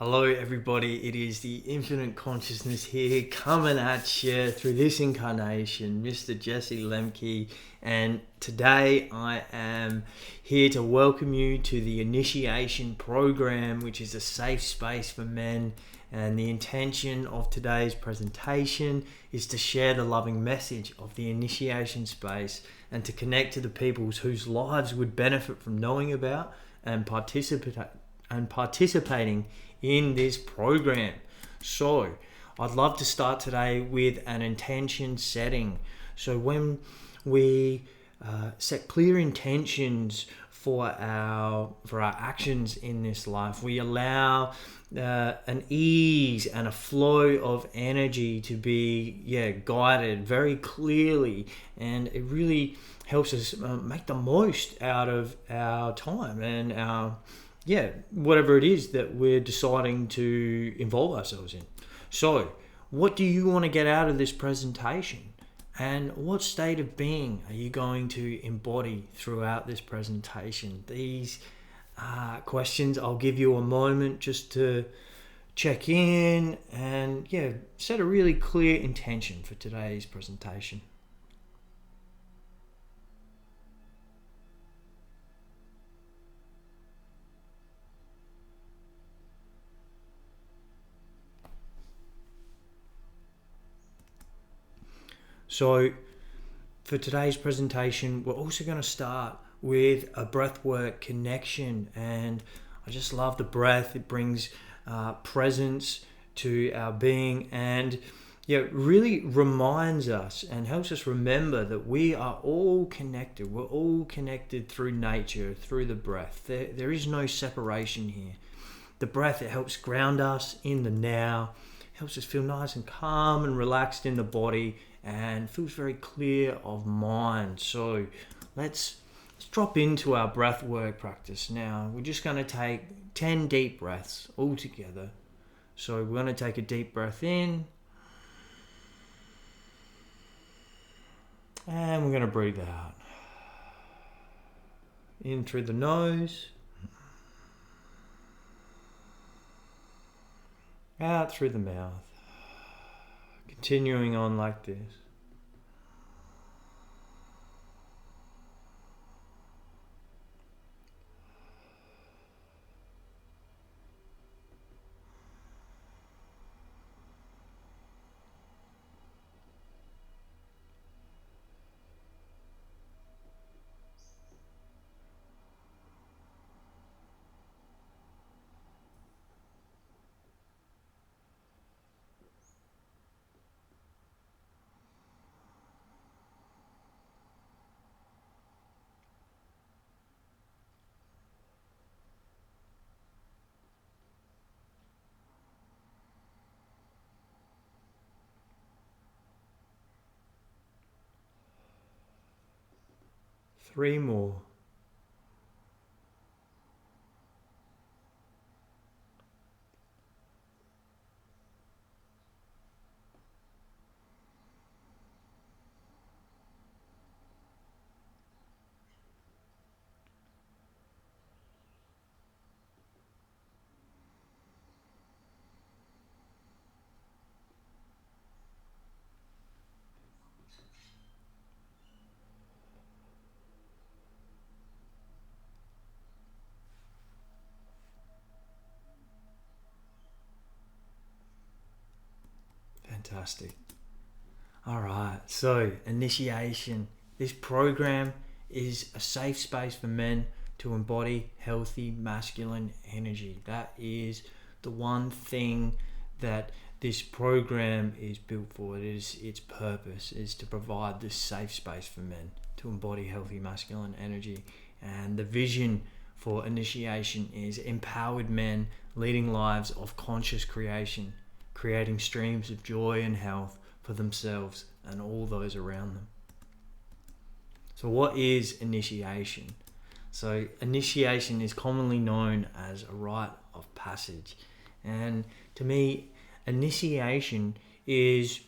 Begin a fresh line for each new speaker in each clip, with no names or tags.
Hello everybody, it is the Infinite Consciousness here coming at you through this incarnation, Mr. Jesse Lemke, and today I am here to welcome you to the initiation program, which is a safe space for men. And the intention of today's presentation is to share the loving message of the initiation space and to connect to the peoples whose lives would benefit from knowing about and participating in this program. So I'd love to start today with an intention setting. So when we set clear intentions for our actions in this life, we allow an ease and a flow of energy to be guided very clearly, and it really helps us make the most out of our time and our whatever it is that we're deciding to involve ourselves in. So what do you want to get out of this presentation? And what state of being are you going to embody throughout this presentation? These questions, I'll give you a moment just to check in and set a really clear intention for today's presentation. So for today's presentation, we're also going to start with a breathwork connection, and I just love the breath. It brings presence to our being, and really reminds us and helps us remember that we are all connected. We're all connected through nature, through the breath. There is no separation here. The breath, it helps ground us in the now, helps us feel nice and calm and relaxed in the body, and feels very clear of mind. So let's drop into our breath work practice now. We're just going to take 10 deep breaths all together. So we're going to take a deep breath in, and we're going to breathe out. In through the nose, out through the mouth. Continuing on like this. Three more. Fantastic. All right, so initiation. This program is a safe space for men to embody healthy masculine energy. That is the one thing that this program is built for. Its purpose is to provide this safe space for men to embody healthy masculine energy. And the vision for initiation is empowered men leading lives of conscious creation, creating streams of joy and health for themselves and all those around them. So what is initiation? So initiation is commonly known as a rite of passage. And to me, initiation is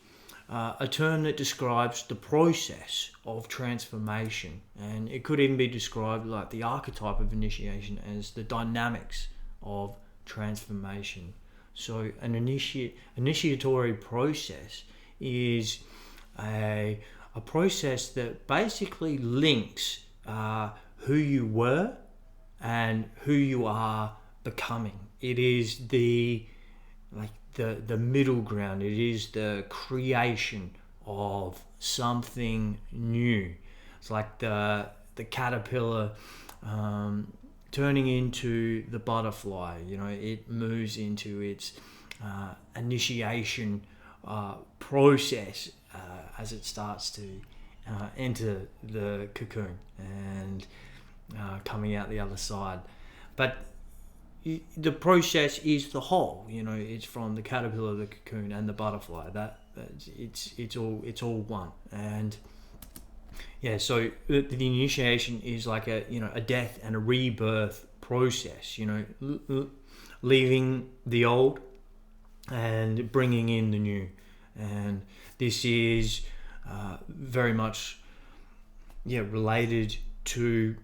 a term that describes the process of transformation. And it could even be described like the archetype of initiation as the dynamics of transformation. So an initiatory process is a process that basically links who you were and who you are becoming. It is the middle ground. It is the creation of something new. It's like the caterpillar turning into the butterfly. It moves into its initiation process as it starts to enter the cocoon and coming out the other side. But the process is the whole. It's from the caterpillar, the cocoon, and the butterfly. It's all one. And so the initiation is like a death and a rebirth process. Leaving the old and bringing in the new. And this is very much related to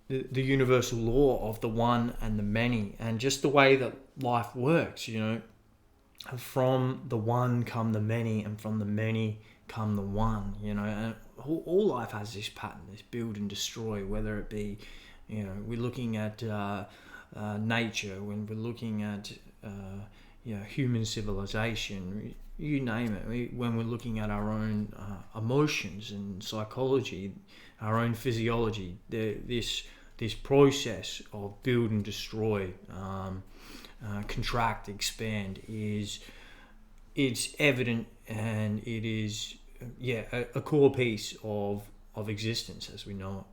the universal law of the one and the many, and just the way that life works. From the one come the many, and from the many come the one. And all life has this pattern, this build and destroy. Whether it be, we're looking at nature, when we're looking at human civilization, you name it. When we're looking at our own emotions and psychology, our own physiology, this process of build and destroy, contract, expand, it's evident, and it is a core piece of existence as we know it.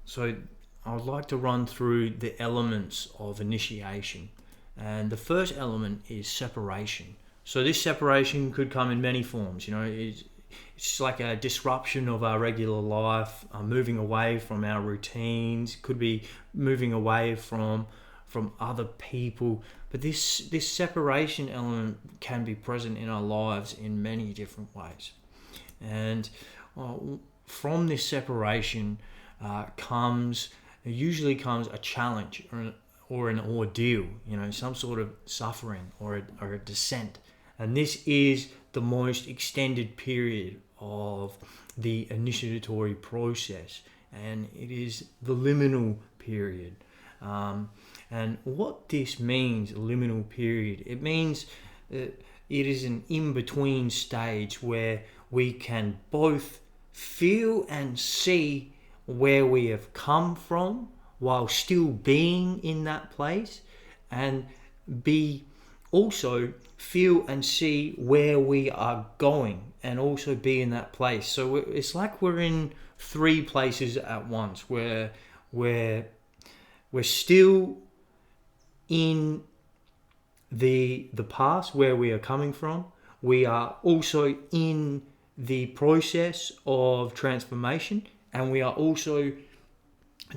So I would like to run through the elements of initiation. And the first element is separation. So this separation could come in many forms. It's like a disruption of our regular life, moving away from our routines. Could be moving away from other people. But this separation element can be present in our lives in many different ways. And from this separation usually comes a challenge or an ordeal, some sort of suffering or a descent. And this is the most extended period of the initiatory process, and it is the liminal period. And what this means, liminal period, it means it is an in-between stage where we can both feel and see where we have come from while still being in that place, and also feel and see where we are going and also be in that place. So it's like we're in three places at once, where we're still in the past, where we are coming from. We are also in the process of transformation, and we are also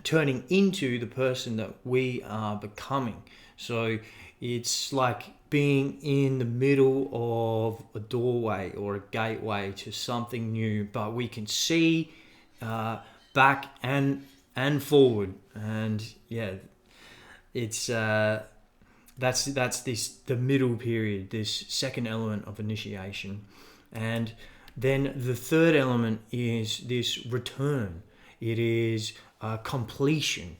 turning into the person that we are becoming. So it's like being in the middle of a doorway or a gateway to something new, but we can see back and forward. And it's that's the middle period, this second element of initiation. And then the third element is this return. It is completion.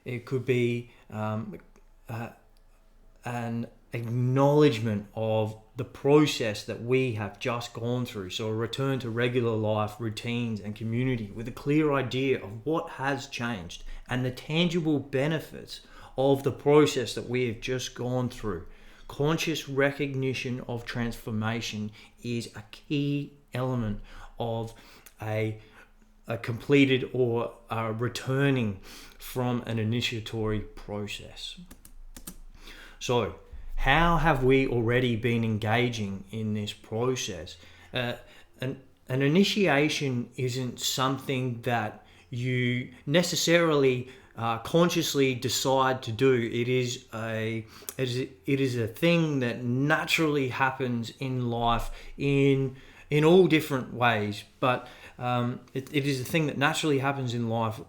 It could be an acknowledgement of the process that we have just gone through. So a return to regular life, routines, and community with a clear idea of what has changed and the tangible benefits of the process that we have just gone through. Conscious recognition of transformation is a key element of a completed or returning from an initiatory process. So, how have we already been engaging in this process? An initiation isn't something that you necessarily consciously decide to do. It is a thing that naturally happens in life in all different ways, but it is a thing that naturally happens in life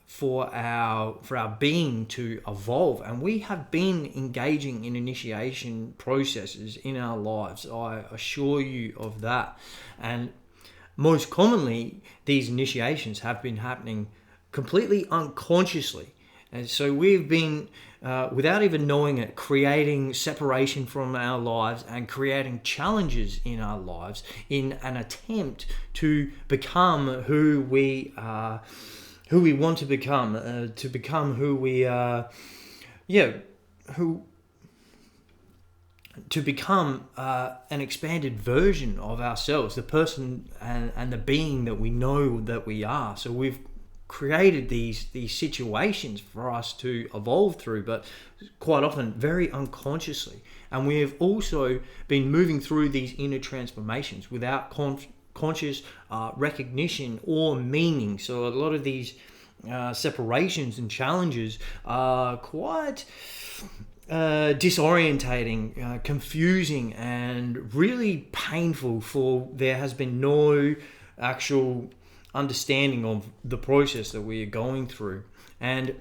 for our being to evolve, and we have been engaging in initiation processes in our lives. I assure you of that. And most commonly, these initiations have been happening completely unconsciously. And so we've been, without even knowing it, creating separation from our lives and creating challenges in our lives in an attempt to become who we want to become who we are, to become an expanded version of ourselves, the person and the being that we know that we are. So we've created these situations for us to evolve through, but quite often very unconsciously. And we have also been moving through these inner transformations without conscious recognition or meaning. So a lot of these separations and challenges are quite disorientating, confusing, and really painful, for there has been no actual understanding of the process that we are going through. And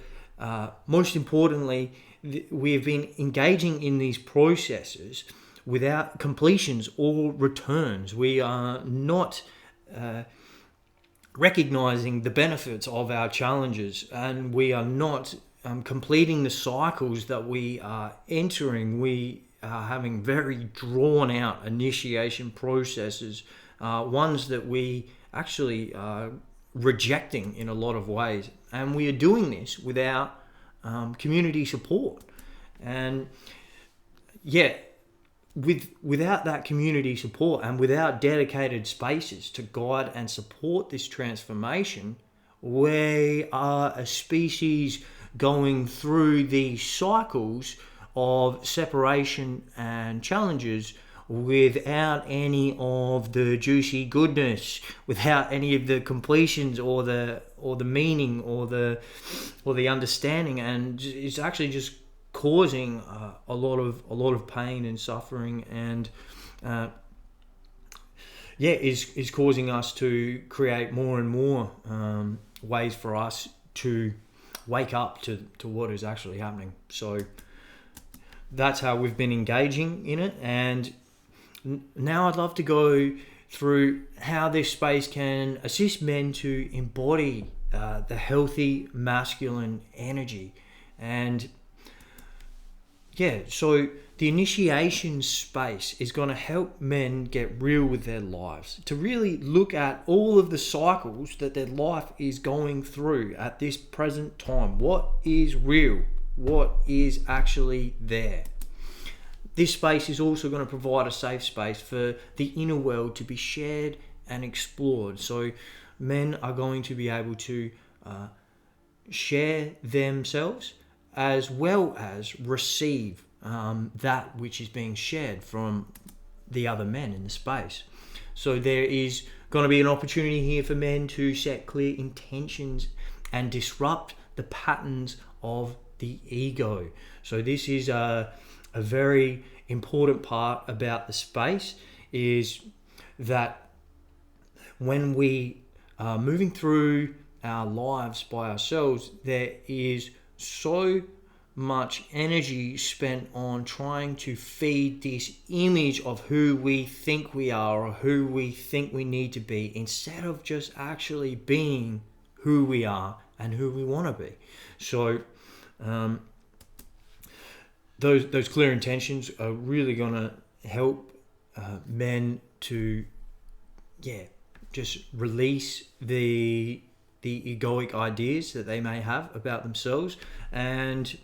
most importantly, we have been engaging in these processes without completions or returns. We are not recognizing the benefits of our challenges, and we are not completing the cycles that we are entering. We are having very drawn out initiation processes, ones that we actually rejecting in a lot of ways, and we are doing this without community support. And without that community support and without dedicated spaces to guide and support this transformation, we are a species going through these cycles of separation and challenges without any of the juicy goodness, without any of the completions or the meaning or the understanding, and it's actually just causing a lot of pain and suffering, and is causing us to create more and more ways for us to wake up to what is actually happening. So that's how we've been engaging in it. And now I'd love to go through how this space can assist men to embody the healthy masculine energy. And so the initiation space is going to help men get real with their lives, to really look at all of the cycles that their life is going through at this present time. What is real? What is actually there? This space is also going to provide a safe space for the inner world to be shared and explored. So men are going to be able to share themselves as well as receive that which is being shared from the other men in the space. So there is going to be an opportunity here for men to set clear intentions and disrupt the patterns of the ego. So this is a very important part about the space, is that when we are moving through our lives by ourselves, there is so much energy spent on trying to feed this image of who we think we are or who we think we need to be, instead of just actually being who we are and who we want to be. So those clear intentions are really going to help men to just release the egoic ideas that they may have about themselves. And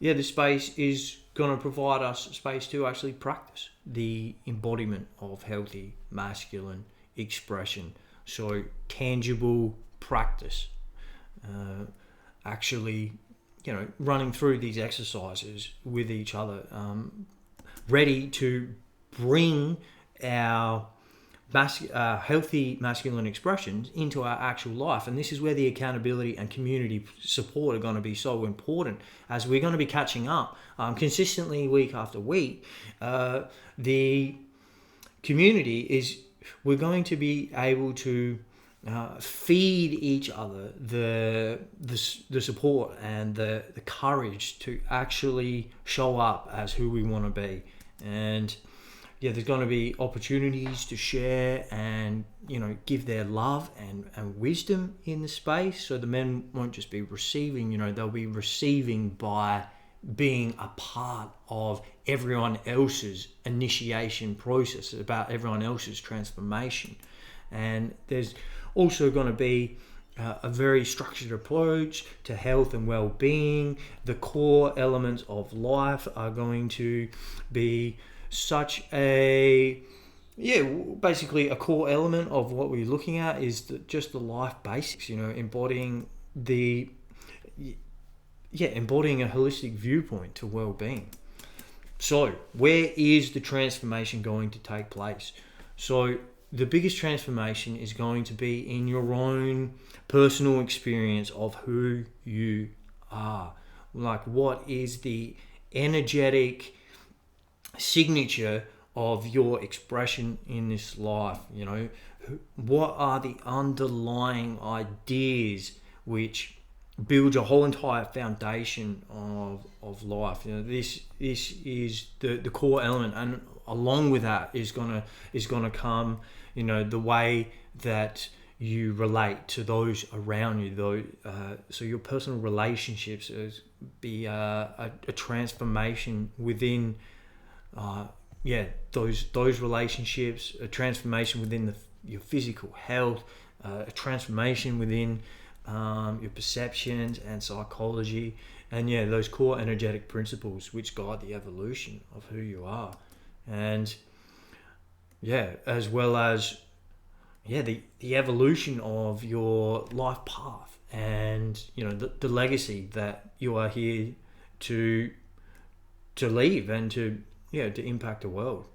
this space is going to provide us space to actually practice the embodiment of healthy masculine expression. So tangible practice, actually running through these exercises with each other, ready to bring our healthy masculine expressions into our actual life. And this is where the accountability and community support are going to be so important, as we're going to be catching up consistently week after week. The community is, we're going to be able to feed each other the support and the courage to actually show up as who we want to be. And yeah, there's going to be opportunities to share and, give their love and wisdom in the space. So the men won't just be receiving, they'll be receiving by being a part of everyone else's initiation process, about everyone else's transformation. And there's also going to be a very structured approach to health and well-being. The core elements of life are going to be such basically a core element of what we're looking at is just the life basics, embodying embodying a holistic viewpoint to well-being. So where is the transformation going to take place? So the biggest transformation is going to be in your own personal experience of who you are. Like, what is the energetic signature of your expression in this life? What are the underlying ideas which build your whole entire foundation of life? This is the core element, and along with that is gonna come the way that you relate to those around you, so your personal relationships be a transformation within those relationships, a transformation within your physical health, a transformation within your perceptions and psychology, and those core energetic principles which guide the evolution of who you are. And as well as the evolution of your life path, and the legacy that you are here to leave and to impact the world.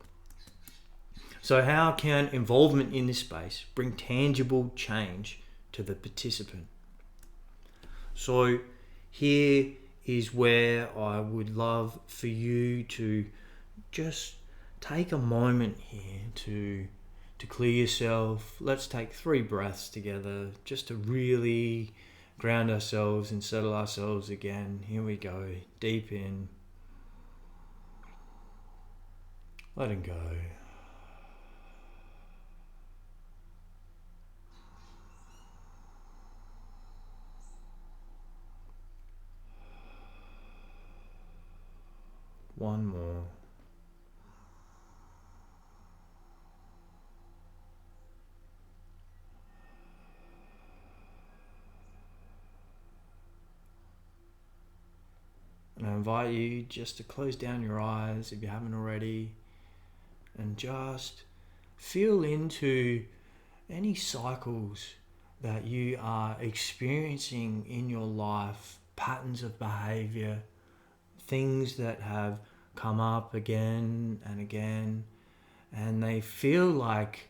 So how can involvement in this space bring tangible change to the participant? So here is where I would love for you to just take a moment here to clear yourself. Let's take 3 breaths together just to really ground ourselves and settle ourselves again. Here we go. Deep in. Letting go. One more. And I invite you just to close down your eyes if you haven't already, and just feel into any cycles that you are experiencing in your life, patterns of behavior, things that have come up again and again, and they feel like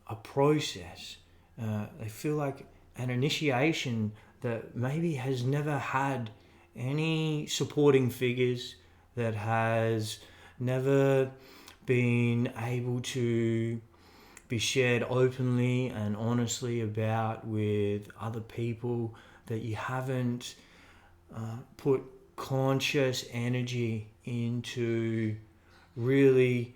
a process. They feel like an initiation that maybe has never had any supporting figures, that has never been able to be shared openly and honestly about with other people, that you haven't put conscious energy into really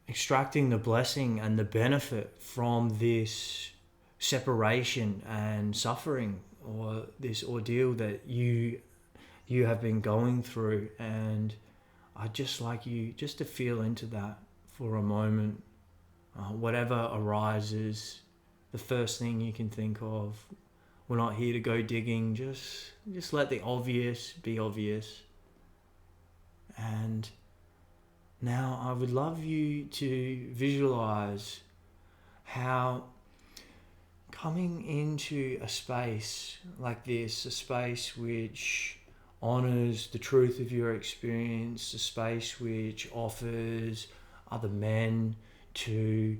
extracting the blessing and the benefit from this separation and suffering, or this ordeal that you have been going through. And I'd just like you just to feel into that for a moment. Whatever arises, the first thing you can think of. We're not here to go digging. Just let the obvious be obvious. And now I would love you to visualize how coming into a space like this, a space which honors the truth of your experience, a space which offers other men to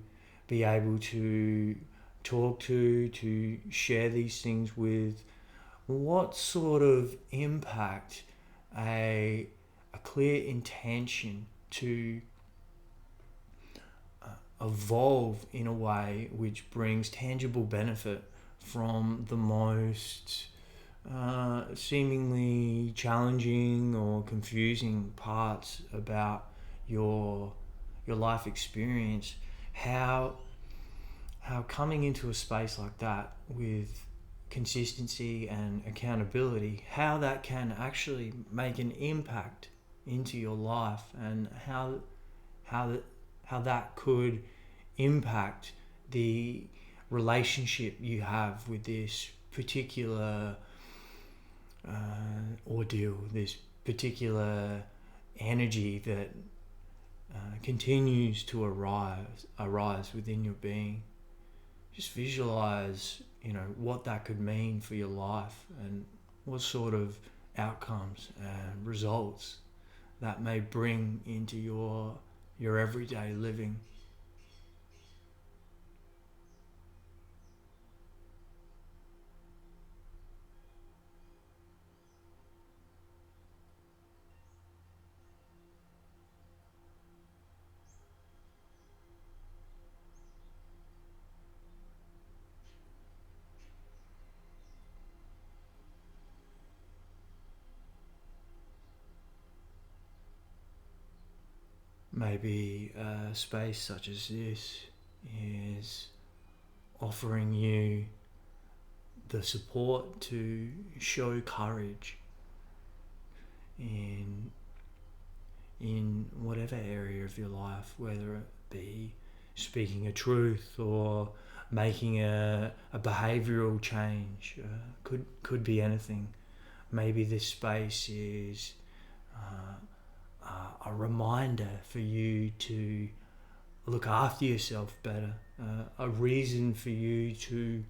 be able to talk to share these things with, what sort of impact a clear intention to evolve in a way which brings tangible benefit from the most seemingly challenging or confusing parts about your life experience, how coming into a space like that with consistency and accountability, how that can actually make an impact into your life, and how that could impact the relationship you have with this particular ordeal, this particular energy that continues to arise within your being. Just visualize, what that could mean for your life, and what sort of outcomes and results that may bring into your everyday living. Maybe a space such as this is offering you the support to show courage in whatever area of your life, whether it be speaking a truth or making a behavioural change. Could be anything. Maybe this space is a reminder for you to look after yourself better, a reason for you to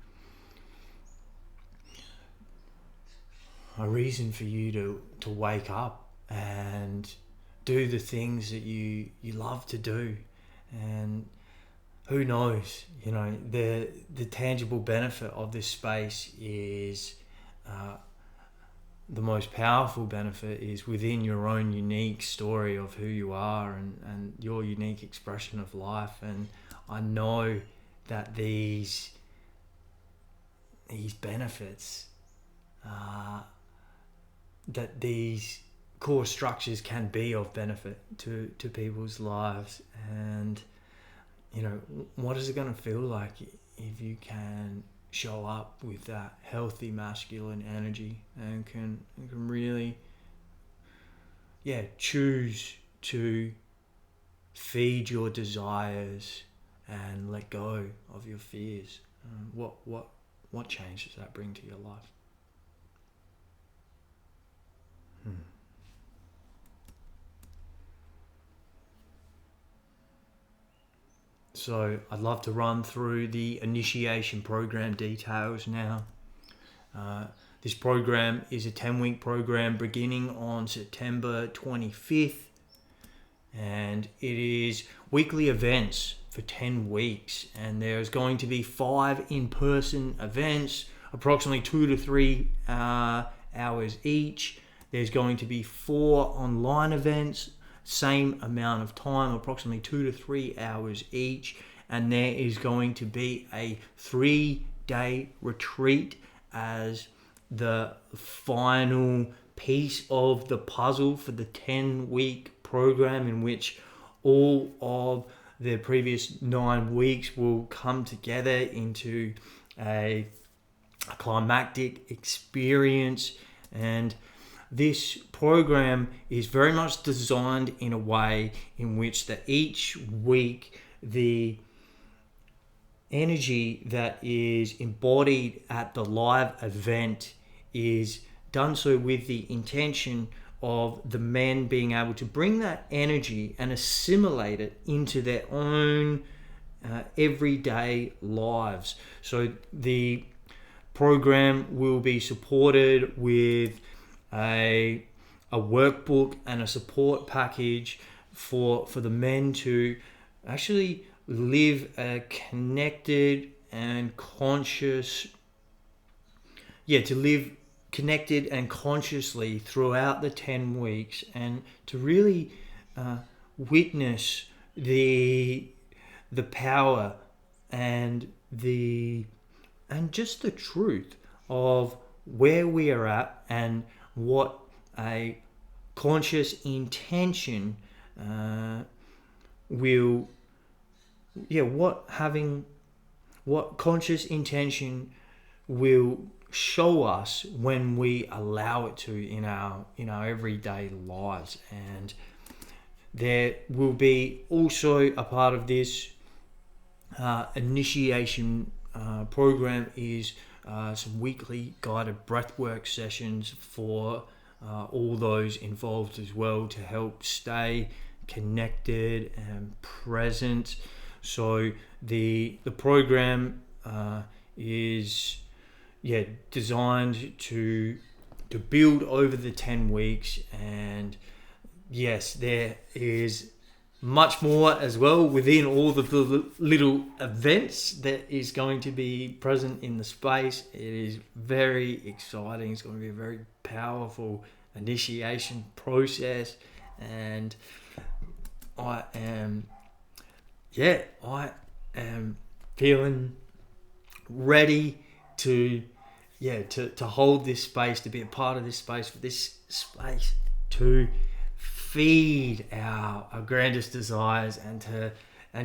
wake up and do the things that you love to do. And who knows, the tangible benefit of this space is the most powerful benefit is within your own unique story of who you are, and your unique expression of life. And I know that these benefits, that these core structures can be of benefit to people's lives. And what is it going to feel like if you can show up with that healthy masculine energy, and can really choose to feed your desires and let go of your fears? What change does that bring to your life? So I'd love to run through the initiation program details now. This program is a 10-week program beginning on September 25th, and it is weekly events for 10 weeks, and there's going to be 5 in-person events, approximately 2 to 3 hours each. There's going to be 4 online events, same amount of time, approximately 2 to 3 hours each. And there is going to be a 3-day retreat as the final piece of the puzzle for the 10-week program, in which all of the previous 9 weeks will come together into a climactic experience. And this program is very much designed in a way in which that each week the energy that is embodied at the live event is done so with the intention of the men being able to bring that energy and assimilate it into their own everyday lives. So the program will be supported with a workbook and a support package for the men to actually live a connected and conscious, to live connected and consciously throughout the 10 weeks, and to really witness the the power and just the truth of where we are at and what a conscious intention what conscious intention will show us when we allow it to in our everyday lives. And there will be also a part of this initiation program is some weekly guided breathwork sessions for all those involved as well, to help stay connected and present. So the program is designed to build over the 10 weeks, and yes, there is much more as well within all the little events that is going to be present in the space. It is very exciting. It's going to be a very powerful initiation process, and I am feeling ready to hold this space, to be a part of this space, for this space to feed our grandest desires, and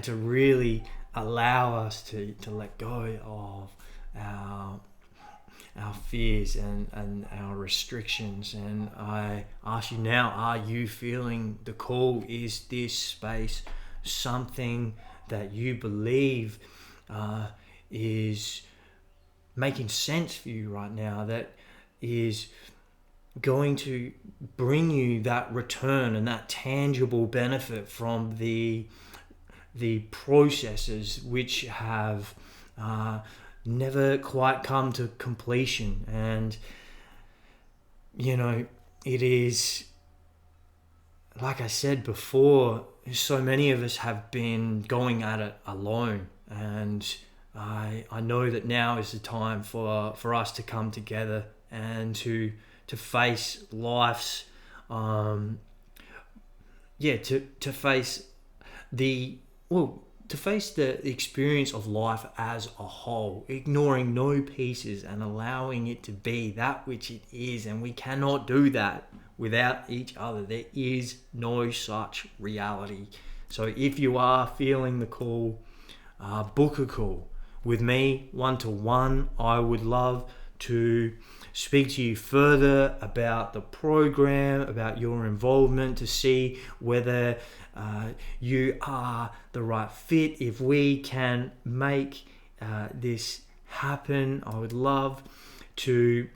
to really allow us to let go of our fears and our restrictions. And I ask you now, are you feeling the call? Is this space something that you believe is making sense for you right now, that is going to bring you that return and that tangible benefit from the processes which have never quite come to completion? And it is, like I said before, so many of us have been going at it alone, and I know that now is the time for us to come together and to face life's to face the experience of life as a whole, ignoring no pieces and allowing it to be that which it is. And we cannot do that without each other. There is no such reality. So if you are feeling the call, book a call with me, 1-to-1. I would love to speak to you further about the program, about your involvement, to see whether you are the right fit, if we can make this happen. I would love to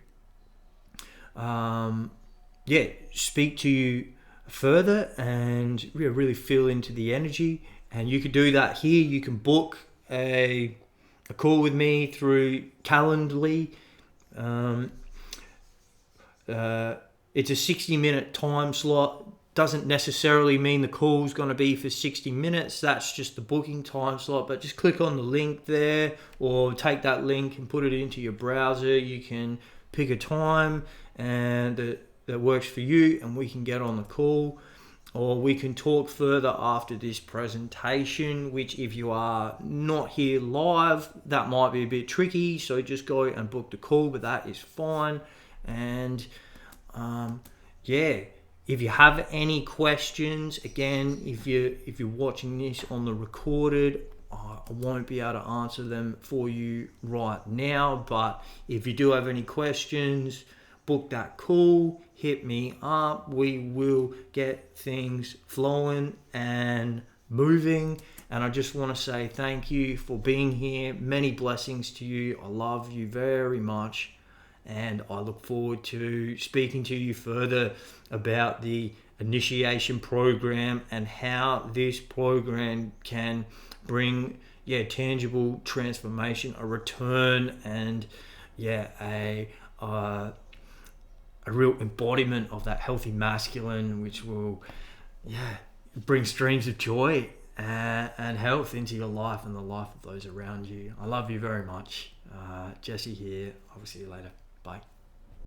speak to you further and really feel into the energy. And you can do that here. You can book a call with me through Calendly. It's a 60-minute time slot. Doesn't necessarily mean the call's going to be for 60 minutes. That's just the booking time slot. But just click on the link there, or take that link and put it into your browser. You can pick a time and that works for you, and we can get on the call. Or we can talk further after this presentation, which if you are not here live, that might be a bit tricky. So just go and book the call, but that is fine. And if you have any questions, again, if you're watching this on the recorded, I won't be able to answer them for you right now. But if you do have any questions, book that call, hit me up. We will get things flowing and moving. And I just want to say thank you for being here. Many blessings to you. I love you very much. And I look forward to speaking to you further about the initiation program and how this program can bring tangible transformation, a return, and a real embodiment of that healthy masculine, which will bring streams of joy and health into your life and the life of those around you. I love you very much. Jesse here. I'll see you later. Bye.